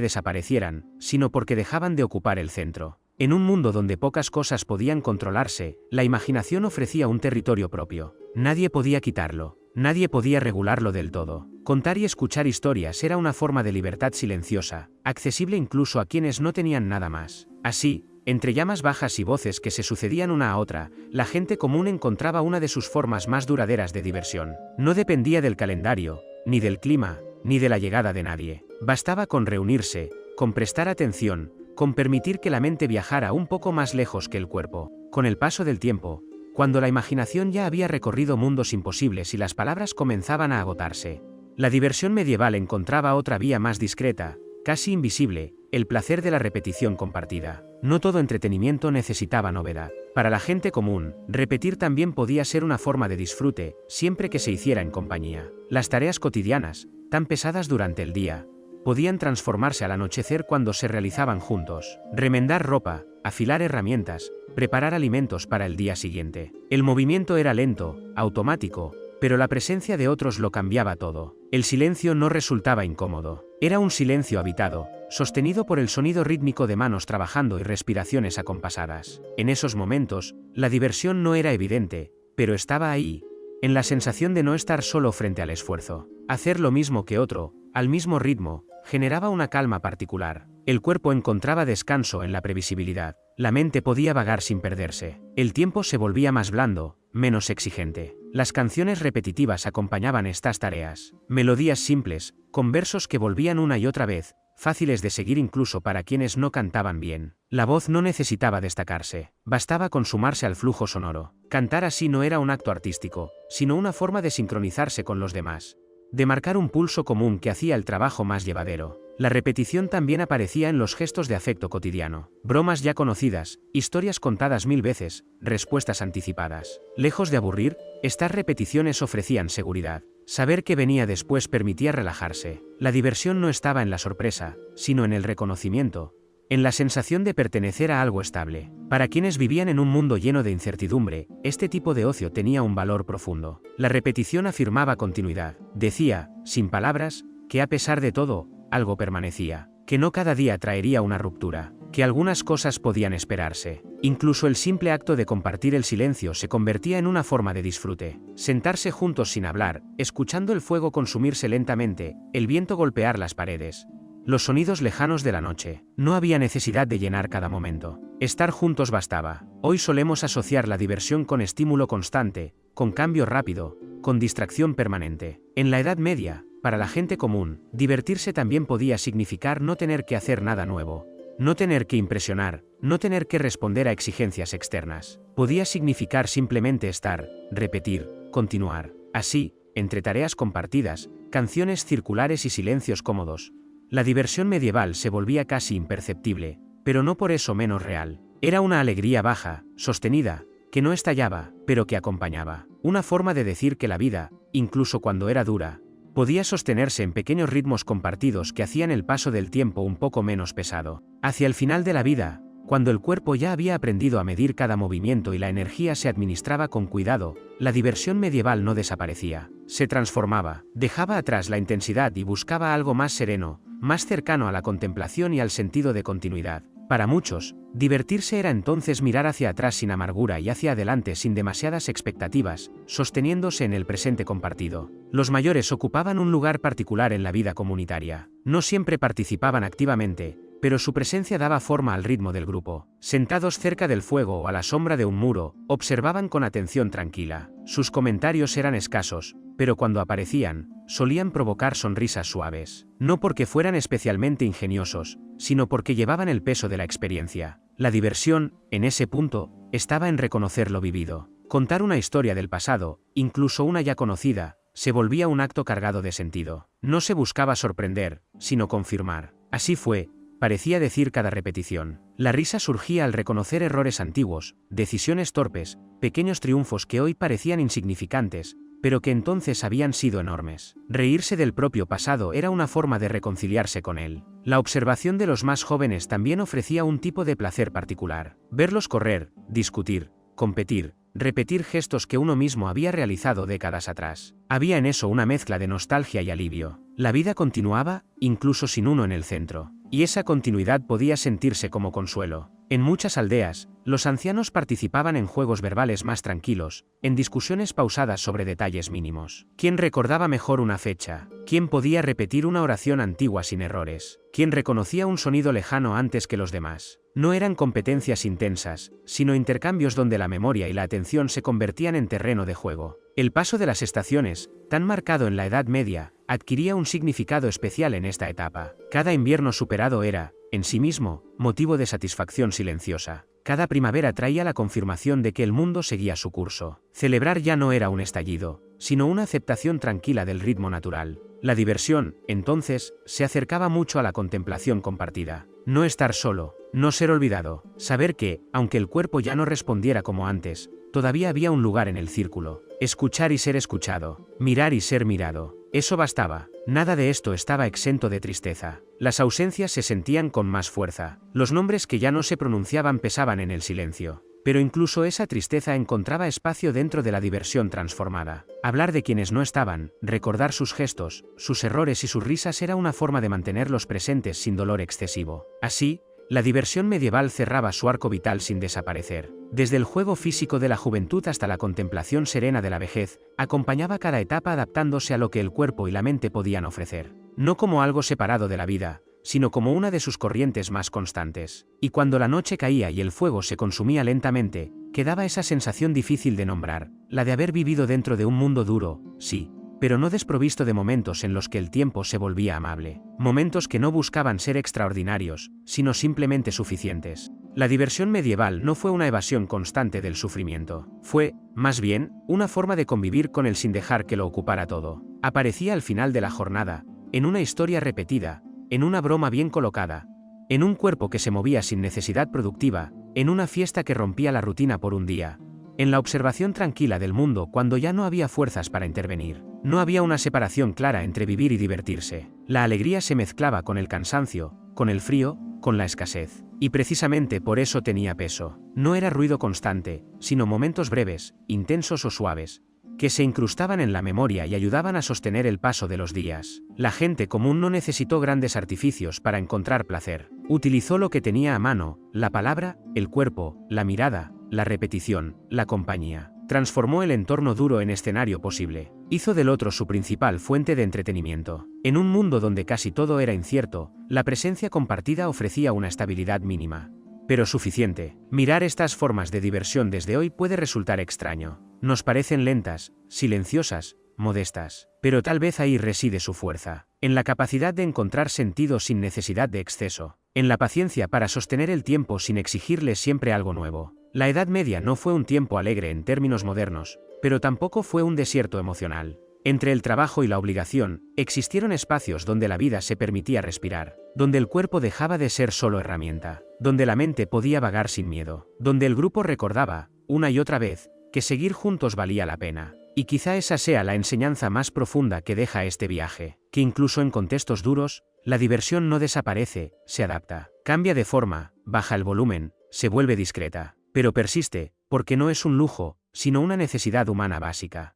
desaparecieran, sino porque dejaban de ocupar el centro. En un mundo donde pocas cosas podían controlarse, la imaginación ofrecía un territorio propio. Nadie podía quitarlo, nadie podía regularlo del todo. Contar y escuchar historias era una forma de libertad silenciosa, accesible incluso a quienes no tenían nada más. Así, entre llamas bajas y voces que se sucedían una a otra, la gente común encontraba una de sus formas más duraderas de diversión. No dependía del calendario, ni del clima, ni de la llegada de nadie. Bastaba con reunirse, con prestar atención, con permitir que la mente viajara un poco más lejos que el cuerpo. Con el paso del tiempo, cuando la imaginación ya había recorrido mundos imposibles y las palabras comenzaban a agotarse, la diversión medieval encontraba otra vía más discreta, casi invisible, el placer de la repetición compartida. No todo entretenimiento necesitaba novedad. Para la gente común, repetir también podía ser una forma de disfrute, siempre que se hiciera en compañía. Las tareas cotidianas, tan pesadas durante el día, podían transformarse al anochecer cuando se realizaban juntos. Remendar ropa, afilar herramientas, preparar alimentos para el día siguiente. El movimiento era lento, automático, pero la presencia de otros lo cambiaba todo. El silencio no resultaba incómodo. Era un silencio habitado, sostenido por el sonido rítmico de manos trabajando y respiraciones acompasadas. En esos momentos, la diversión no era evidente, pero estaba ahí, en la sensación de no estar solo frente al esfuerzo. Hacer lo mismo que otro, al mismo ritmo, generaba una calma particular. El cuerpo encontraba descanso en la previsibilidad. La mente podía vagar sin perderse. El tiempo se volvía más blando, menos exigente. Las canciones repetitivas acompañaban estas tareas. Melodías simples, con versos que volvían una y otra vez, fáciles de seguir incluso para quienes no cantaban bien. La voz no necesitaba destacarse, bastaba con sumarse al flujo sonoro. Cantar así no era un acto artístico, sino una forma de sincronizarse con los demás, de marcar un pulso común que hacía el trabajo más llevadero. La repetición también aparecía en los gestos de afecto cotidiano. Bromas ya conocidas, historias contadas 1000 veces, respuestas anticipadas. Lejos de aburrir, estas repeticiones ofrecían seguridad. Saber qué venía después permitía relajarse. La diversión no estaba en la sorpresa, sino en el reconocimiento, en la sensación de pertenecer a algo estable. Para quienes vivían en un mundo lleno de incertidumbre, este tipo de ocio tenía un valor profundo. La repetición afirmaba continuidad. Decía, sin palabras, que a pesar de todo, algo permanecía, que no cada día traería una ruptura, que algunas cosas podían esperarse. Incluso el simple acto de compartir el silencio se convertía en una forma de disfrute. Sentarse juntos sin hablar, escuchando el fuego consumirse lentamente, el viento golpear las paredes, los sonidos lejanos de la noche. No había necesidad de llenar cada momento. Estar juntos bastaba. Hoy solemos asociar la diversión con estímulo constante, con cambio rápido, con distracción permanente. En la Edad Media, para la gente común, divertirse también podía significar no tener que hacer nada nuevo, no tener que impresionar, no tener que responder a exigencias externas. Podía significar simplemente estar, repetir, continuar. Así, entre tareas compartidas, canciones circulares y silencios cómodos, la diversión medieval se volvía casi imperceptible, pero no por eso menos real. Era una alegría baja, sostenida, que no estallaba, pero que acompañaba. Una forma de decir que la vida, incluso cuando era dura, podía sostenerse en pequeños ritmos compartidos que hacían el paso del tiempo un poco menos pesado. Hacia el final de la vida, cuando el cuerpo ya había aprendido a medir cada movimiento y la energía se administraba con cuidado, la diversión medieval no desaparecía, se transformaba, dejaba atrás la intensidad y buscaba algo más sereno, más cercano a la contemplación y al sentido de continuidad. Para muchos, divertirse era entonces mirar hacia atrás sin amargura y hacia adelante sin demasiadas expectativas, sosteniéndose en el presente compartido. Los mayores ocupaban un lugar particular en la vida comunitaria. No siempre participaban activamente, pero su presencia daba forma al ritmo del grupo. Sentados cerca del fuego o a la sombra de un muro, observaban con atención tranquila. Sus comentarios eran escasos, pero cuando aparecían, solían provocar sonrisas suaves. No porque fueran especialmente ingeniosos, sino porque llevaban el peso de la experiencia. La diversión, en ese punto, estaba en reconocer lo vivido. Contar una historia del pasado, incluso una ya conocida, se volvía un acto cargado de sentido. No se buscaba sorprender, sino confirmar. Así fue, parecía decir cada repetición. La risa surgía al reconocer errores antiguos, decisiones torpes, pequeños triunfos que hoy parecían insignificantes, pero que entonces habían sido enormes. Reírse del propio pasado era una forma de reconciliarse con él. La observación de los más jóvenes también ofrecía un tipo de placer particular. Verlos correr, discutir, competir, repetir gestos que uno mismo había realizado décadas atrás. Había en eso una mezcla de nostalgia y alivio. La vida continuaba, incluso sin uno en el centro. Y esa continuidad podía sentirse como consuelo. En muchas aldeas, los ancianos participaban en juegos verbales más tranquilos, en discusiones pausadas sobre detalles mínimos. ¿Quién recordaba mejor una fecha? ¿Quién podía repetir una oración antigua sin errores? ¿Quién reconocía un sonido lejano antes que los demás? No eran competencias intensas, sino intercambios donde la memoria y la atención se convertían en terreno de juego. El paso de las estaciones, tan marcado en la Edad Media, adquiría un significado especial en esta etapa. Cada invierno superado era, en sí mismo, motivo de satisfacción silenciosa. Cada primavera traía la confirmación de que el mundo seguía su curso. Celebrar ya no era un estallido, sino una aceptación tranquila del ritmo natural. La diversión, entonces, se acercaba mucho a la contemplación compartida. No estar solo, no ser olvidado, saber que, aunque el cuerpo ya no respondiera como antes, todavía había un lugar en el círculo. Escuchar y ser escuchado, mirar y ser mirado. Eso bastaba. Nada de esto estaba exento de tristeza. Las ausencias se sentían con más fuerza. Los nombres que ya no se pronunciaban pesaban en el silencio. Pero incluso esa tristeza encontraba espacio dentro de la diversión transformada. Hablar de quienes no estaban, recordar sus gestos, sus errores y sus risas era una forma de mantenerlos presentes sin dolor excesivo. Así, la diversión medieval cerraba su arco vital sin desaparecer. Desde el juego físico de la juventud hasta la contemplación serena de la vejez, acompañaba cada etapa adaptándose a lo que el cuerpo y la mente podían ofrecer. No como algo separado de la vida, sino como una de sus corrientes más constantes. Y cuando la noche caía y el fuego se consumía lentamente, quedaba esa sensación difícil de nombrar, la de haber vivido dentro de un mundo duro, sí, pero no desprovisto de momentos en los que el tiempo se volvía amable. Momentos que no buscaban ser extraordinarios, sino simplemente suficientes. La diversión medieval no fue una evasión constante del sufrimiento. Fue, más bien, una forma de convivir con él sin dejar que lo ocupara todo. Aparecía al final de la jornada, en una historia repetida, en una broma bien colocada, en un cuerpo que se movía sin necesidad productiva, en una fiesta que rompía la rutina por un día, en la observación tranquila del mundo cuando ya no había fuerzas para intervenir. No había una separación clara entre vivir y divertirse. La alegría se mezclaba con el cansancio, con el frío, con la escasez. Y precisamente por eso tenía peso. No era ruido constante, sino momentos breves, intensos o suaves, que se incrustaban en la memoria y ayudaban a sostener el paso de los días. La gente común no necesitó grandes artificios para encontrar placer. Utilizó lo que tenía a mano, la palabra, el cuerpo, la mirada, la repetición, la compañía. Transformó el entorno duro en escenario posible. Hizo del otro su principal fuente de entretenimiento. En un mundo donde casi todo era incierto, la presencia compartida ofrecía una estabilidad mínima, pero suficiente. Mirar estas formas de diversión desde hoy puede resultar extraño. Nos parecen lentas, silenciosas, modestas, pero tal vez ahí reside su fuerza, en la capacidad de encontrar sentido sin necesidad de exceso, en la paciencia para sostener el tiempo sin exigirle siempre algo nuevo. La Edad Media no fue un tiempo alegre en términos modernos, pero tampoco fue un desierto emocional. Entre el trabajo y la obligación, existieron espacios donde la vida se permitía respirar, donde el cuerpo dejaba de ser solo herramienta, donde la mente podía vagar sin miedo, donde el grupo recordaba, una y otra vez, que seguir juntos valía la pena. Y quizá esa sea la enseñanza más profunda que deja este viaje, que incluso en contextos duros, la diversión no desaparece, se adapta, cambia de forma, baja el volumen, se vuelve discreta, pero persiste, porque no es un lujo, sino una necesidad humana básica.